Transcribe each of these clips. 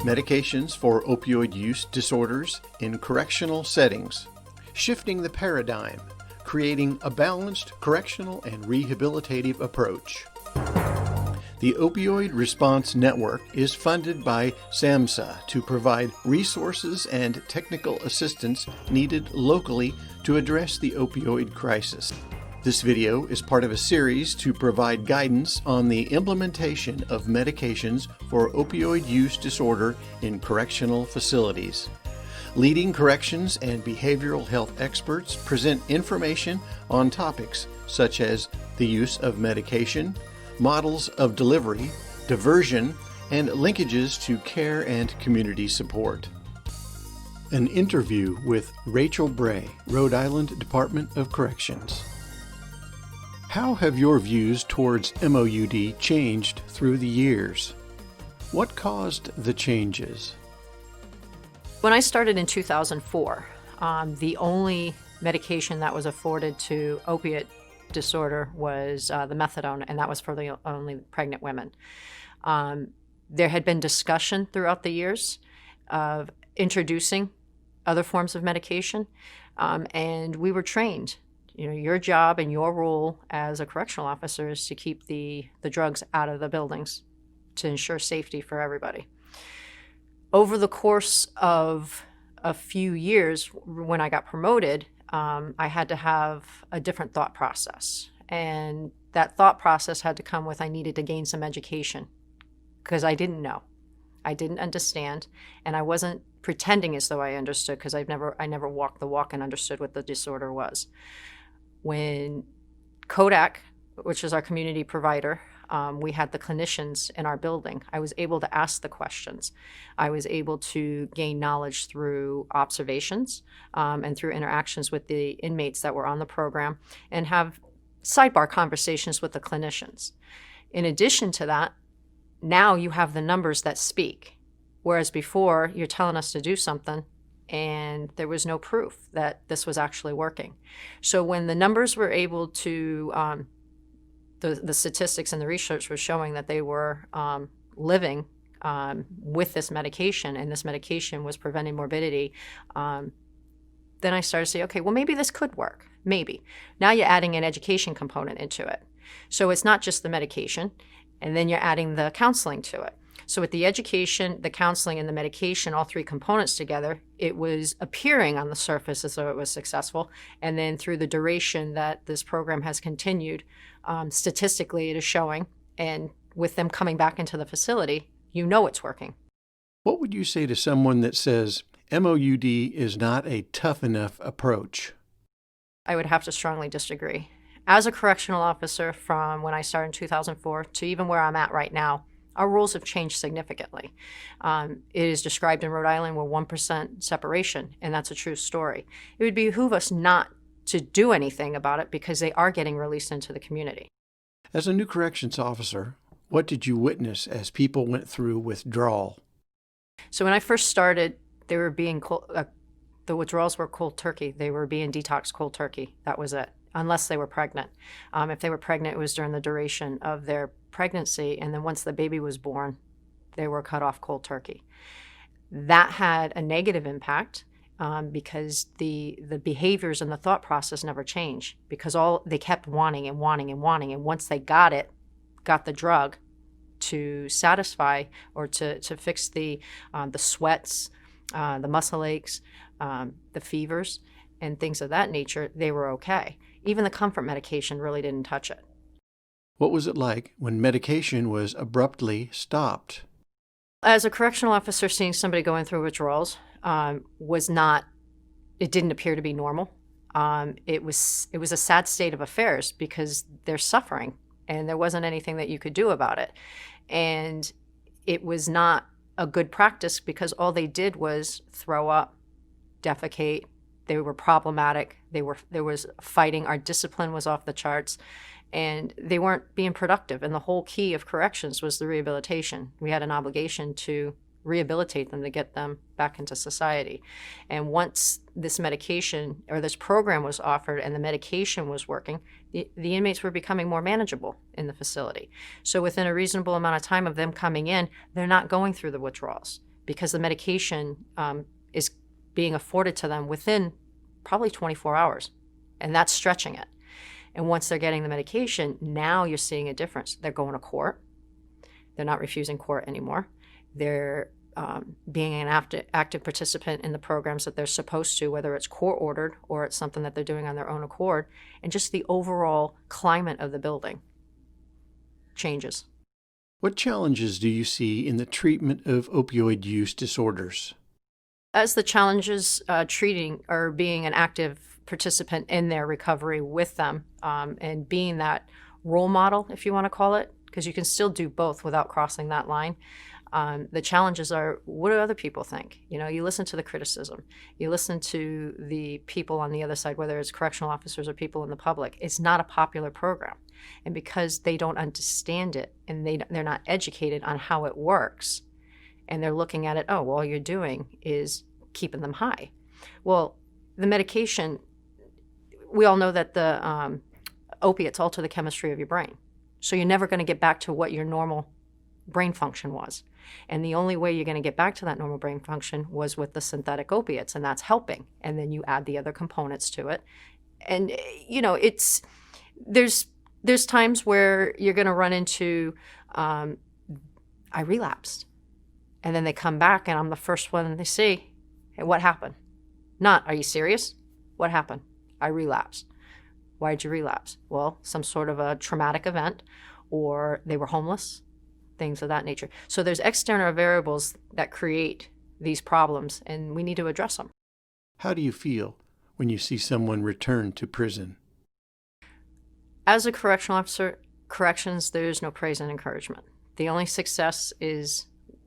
Medications for opioid use disorders in correctional settings. Shifting the paradigm, creating a balanced correctional and rehabilitative approach. The Opioid Response Network is funded by SAMHSA to provide resources and technical assistance needed locally to address the opioid crisis. This video is part of a series to provide guidance on the implementation of medications for opioid use disorder in correctional facilities. Leading corrections and behavioral health experts present information on topics such as the use of medication, models of delivery, diversion, and linkages to care and community support. An interview with Rachel Bray, Rhode Island Department of Corrections. How have your views towards MOUD changed through the years? What caused the changes? When I started in 2004, the only medication that was afforded to opiate disorder was the methadone, and that was for the only pregnant women. There had been discussion throughout the years of introducing other forms of medication, and we were trained. You know, your job and your role as a correctional officer is to keep the drugs out of the buildings to ensure safety for everybody. Over the course of a few years, when I got promoted, I had to have a different thought process. And that thought process had to come with I needed to gain some education because I didn't know. I didn't understand, and I wasn't pretending as though I understood because I never walked the walk and understood what the disorder was. When Kodak, which is our community provider, we had the clinicians in our building, I was able to ask the questions. I was able to gain knowledge through observations and through interactions with the inmates that were on the program and have sidebar conversations with the clinicians. In addition to that, now you have the numbers that speak, whereas before you're telling us to do something and there was no proof that this was actually working. So when the numbers were able to, the statistics and the research was showing that they were living with this medication, and this medication was preventing morbidity, then I started to say, okay, well, maybe this could work, maybe. Now you're adding an education component into it. So it's not just the medication, and then you're adding the counseling to it. So with the education, the counseling, and the medication, all three components together, it was appearing on the surface as though it was successful. And then through the duration that this program has continued, statistically it is showing, and with them coming back into the facility, you know it's working. What would you say to someone that says MOUD is not a tough enough approach? I would have to strongly disagree. As a correctional officer, from when I started in 2004 to even where I'm at right now, our rules have changed significantly. It is described in Rhode Island with 1% separation, and that's a true story. It would behoove us not to do anything about it because they are getting released into the community. As a new corrections officer, what did you witness as people went through withdrawal? So when I first started, they were being the withdrawals were cold turkey. They were being detoxed cold turkey. That was it, unless they were pregnant. If they were pregnant, it was during the duration of their pregnancy, and then once the baby was born, they were cut off cold turkey. That had a negative impact because the behaviors and the thought process never changed because they kept wanting and wanting and wanting, and once they got the drug to satisfy or to fix the sweats, the muscle aches, the fevers, and things of that nature, they were okay. Even the comfort medication really didn't touch it. What was it like when medication was abruptly stopped? As a correctional officer, seeing somebody going through withdrawals it didn't appear to be normal. It was a sad state of affairs because they're suffering and there wasn't anything that you could do about it. And it was not a good practice because all they did was throw up, defecate. They were problematic. There was fighting. Our discipline was off the charts. And they weren't being productive. And the whole key of corrections was the rehabilitation. We had an obligation to rehabilitate them to get them back into society. And once this medication or this program was offered and the medication was working, the inmates were becoming more manageable in the facility. So within a reasonable amount of time of them coming in, they're not going through the withdrawals. because the medication is being afforded to them within probably 24 hours. And that's stretching it. And once they're getting the medication, now you're seeing a difference. They're going to court. They're not refusing court anymore. They're being an active participant in the programs that they're supposed to, whether it's court-ordered or it's something that they're doing on their own accord. And just the overall climate of the building changes. What challenges do you see in the treatment of opioid use disorders? As the challenges treating or being an active participant in their recovery with them, and being that role model, if you want to call it, because you can still do both without crossing that line. The challenges are, what do other people think? You know, you listen to the criticism. You listen to the people on the other side, whether it's correctional officers or people in the public. It's not a popular program. And because they don't understand it and they're not educated on how it works, and they're looking at it, oh, well, all you're doing is keeping them high. Well, the medication, we all know that the opiates alter the chemistry of your brain. So you're never going to get back to what your normal brain function was. And the only way you're going to get back to that normal brain function was with the synthetic opiates, and that's helping. And then you add the other components to it. And, you know, there's times where you're going to run into, I relapsed. And then they come back, and I'm the first one they see. Hey, what happened? Not, are you serious? What happened? I relapsed. Why did you relapse? Well, some sort of a traumatic event, or they were homeless, things of that nature. So there's external variables that create these problems, and we need to address them. How do you feel when you see someone return to prison? As a correctional officer, corrections, there's no praise and encouragement. The only success is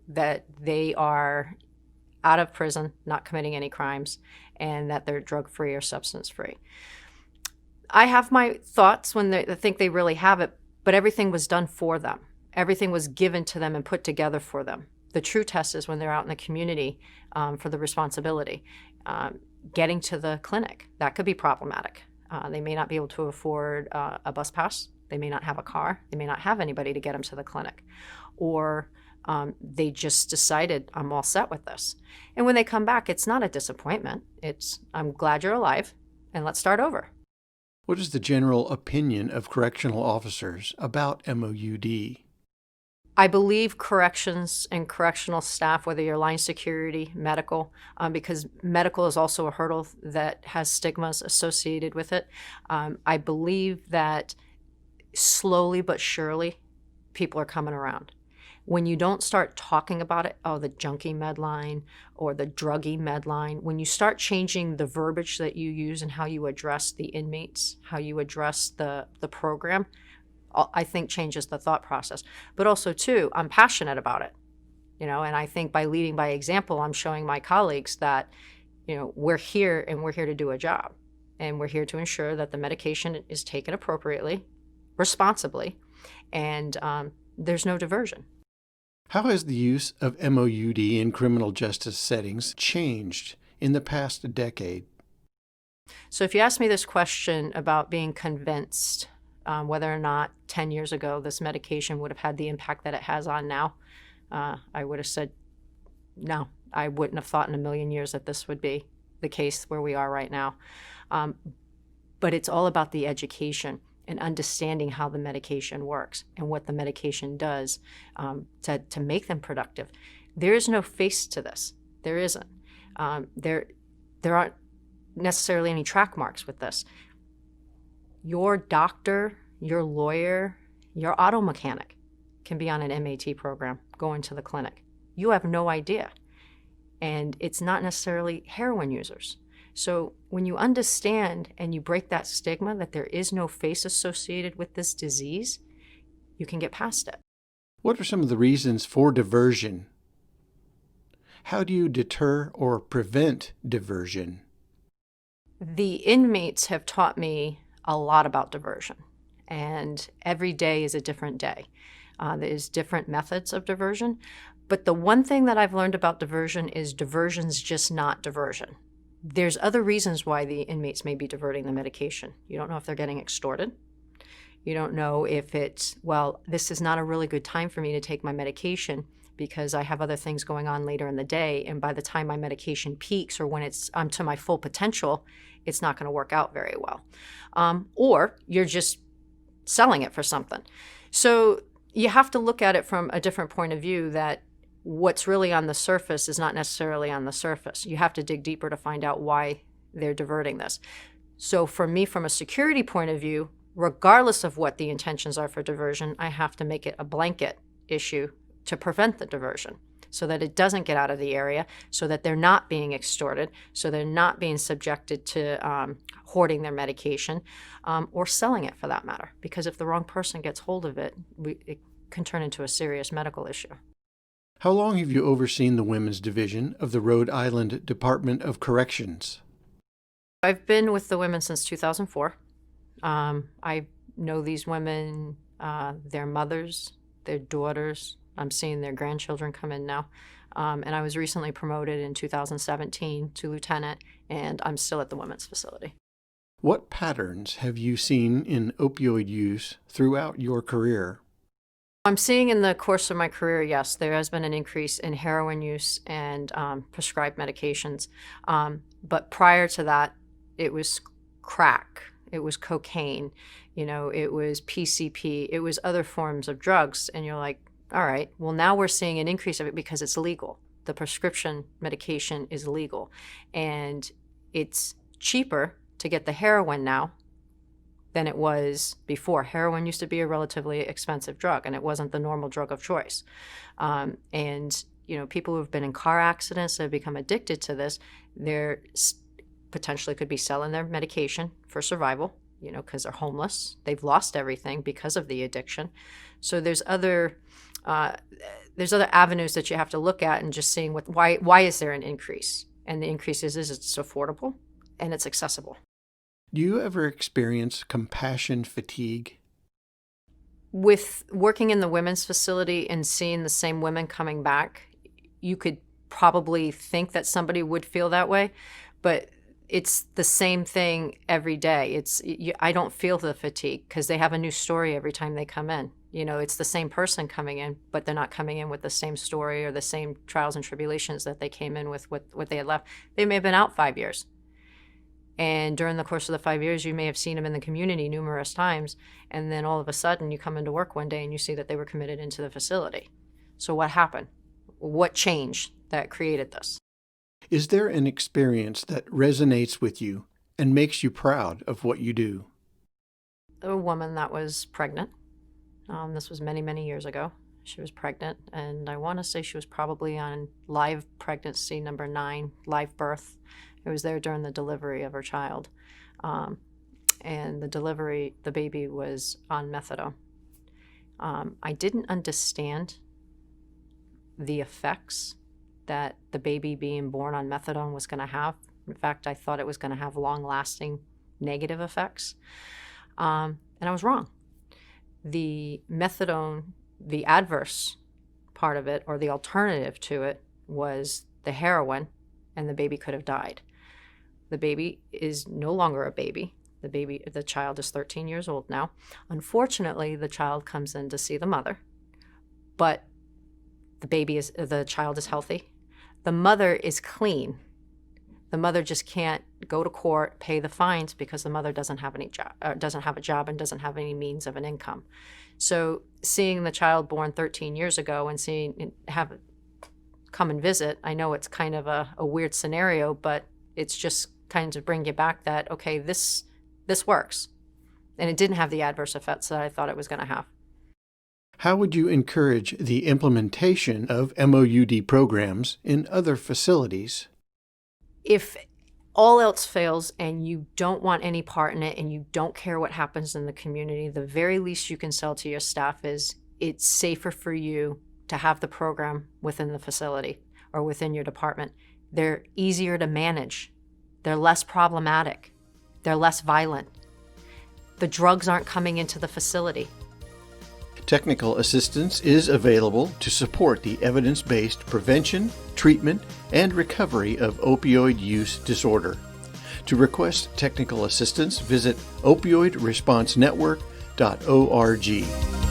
that they are out of prison, not committing any crimes, and that they're drug-free or substance-free. I have my thoughts when they think they really have it, but everything was done for them. Everything was given to them and put together for them. The true test is when they're out in the community for the responsibility. Getting to the clinic, that could be problematic. They may not be able to afford a bus pass. They may not have a car. They may not have anybody to get them to the clinic. Or they just decided, I'm all set with this. And when they come back, it's not a disappointment. It's, I'm glad you're alive, and let's start over. What is the general opinion of correctional officers about MOUD? I believe corrections and correctional staff, whether you're line security, medical, because medical is also a hurdle that has stigmas associated with it. I believe that slowly but surely people are coming around. When you don't start talking about it, oh, the junkie med line or the druggie med line, when you start changing the verbiage that you use and how you address the inmates, how you address the program, I think changes the thought process. But also, too, I'm passionate about it, you know, and I think by leading by example, I'm showing my colleagues that, you know, we're here and we're here to do a job. And we're here to ensure that the medication is taken appropriately, responsibly, and there's no diversion. How has the use of MOUD in criminal justice settings changed in the past decade? So if you ask me this question about being convinced whether or not 10 years ago this medication would have had the impact that it has on now, I would have said no. I wouldn't have thought in a million years that this would be the case where we are right now. But it's all about the education and understanding how the medication works and what the medication does to make them productive. There is no face to this. There isn't. There aren't necessarily any track marks with this. Your doctor, your lawyer, your auto mechanic can be on an MAT program going to the clinic. You have no idea. And it's not necessarily heroin users. So when you understand and you break that stigma that there is no face associated with this disease, you can get past it. What are some of the reasons for diversion? How do you deter or prevent diversion? The inmates have taught me a lot about diversion, and every day is a different day. There's different methods of diversion, but the one thing that I've learned about diversion is diversion's just not diversion. There's other reasons why the inmates may be diverting the medication. You don't know if they're getting extorted. You don't know if it's, well, this is not a really good time for me to take my medication because I have other things going on later in the day. And by the time my medication peaks or when I'm to my full potential, it's not going to work out very well. Or you're just selling it for something. So you have to look at it from a different point of view, that what's really on the surface is not necessarily on the surface. You have to dig deeper to find out why they're diverting this. So for me, from a security point of view, regardless of what the intentions are for diversion, I have to make it a blanket issue to prevent the diversion so that it doesn't get out of the area, so that they're not being extorted, so they're not being subjected to hoarding their medication or selling it for that matter. Because if the wrong person gets hold of it, it can turn into a serious medical issue. How long have you overseen the Women's Division of the Rhode Island Department of Corrections? I've been with the women since 2004. I know these women, their mothers, their daughters. I'm seeing their grandchildren come in now. And I was recently promoted in 2017 to lieutenant, and I'm still at the women's facility. What patterns have you seen in opioid use throughout your career? I'm seeing in the course of my career, yes, there has been an increase in heroin use and prescribed medications. But prior to that, it was crack, it was cocaine, it was PCP, it was other forms of drugs. And you're like, all right, well, now we're seeing an increase of it because it's legal. The prescription medication is legal. And it's cheaper to get the heroin now than it was before. Heroin used to be a relatively expensive drug, and it wasn't the normal drug of choice. And people who have been in car accidents that have become addicted to this, they're potentially could be selling their medication for survival, because they're homeless. They've lost everything because of the addiction. So there's other avenues that you have to look at, and just seeing why is there an increase? And the increase is it's affordable and it's accessible. Do you ever experience compassion fatigue? With working in the women's facility and seeing the same women coming back, you could probably think that somebody would feel that way, but it's the same thing every day. I don't feel the fatigue because they have a new story every time they come in. It's the same person coming in, but they're not coming in with the same story or the same trials and tribulations that they came in with what they had left. They may have been out 5 years. And during the course of the 5 years, you may have seen them in the community numerous times. And then all of a sudden you come into work one day and you see that they were committed into the facility. So what happened? What changed that created this? Is there an experience that resonates with you and makes you proud of what you do? A woman that was pregnant. This was many, many years ago. She was pregnant, and I want to say she was probably on live pregnancy number 9, live birth. It was there during the delivery of her child. And the baby was on methadone. I didn't understand the effects that the baby being born on methadone was going to have. In fact, I thought it was going to have long-lasting negative effects. And I was wrong. The methadone, the adverse part of it, or the alternative to it, was the heroin, and the baby could have died. The baby is no longer a baby. The child is 13 years old now. Unfortunately, the child comes in to see the mother, but the child is healthy. The mother is clean. The mother just can't go to court, pay the fines because the mother doesn't have a job and doesn't have any means of an income. So seeing the child born 13 years ago and have it come and visit, I know it's kind of a weird scenario, but it's just kind of bring you back that, okay, this works. And it didn't have the adverse effects that I thought it was going to have. How would you encourage the implementation of MOUD programs in other facilities? If all else fails and you don't want any part in it and you don't care what happens in the community, the very least you can sell to your staff is it's safer for you to have the program within the facility or within your department. They're easier to manage. They're less problematic. They're less violent. The drugs aren't coming into the facility. Technical assistance is available to support the evidence-based prevention, treatment, and recovery of opioid use disorder. To request technical assistance, visit opioidresponsenetwork.org.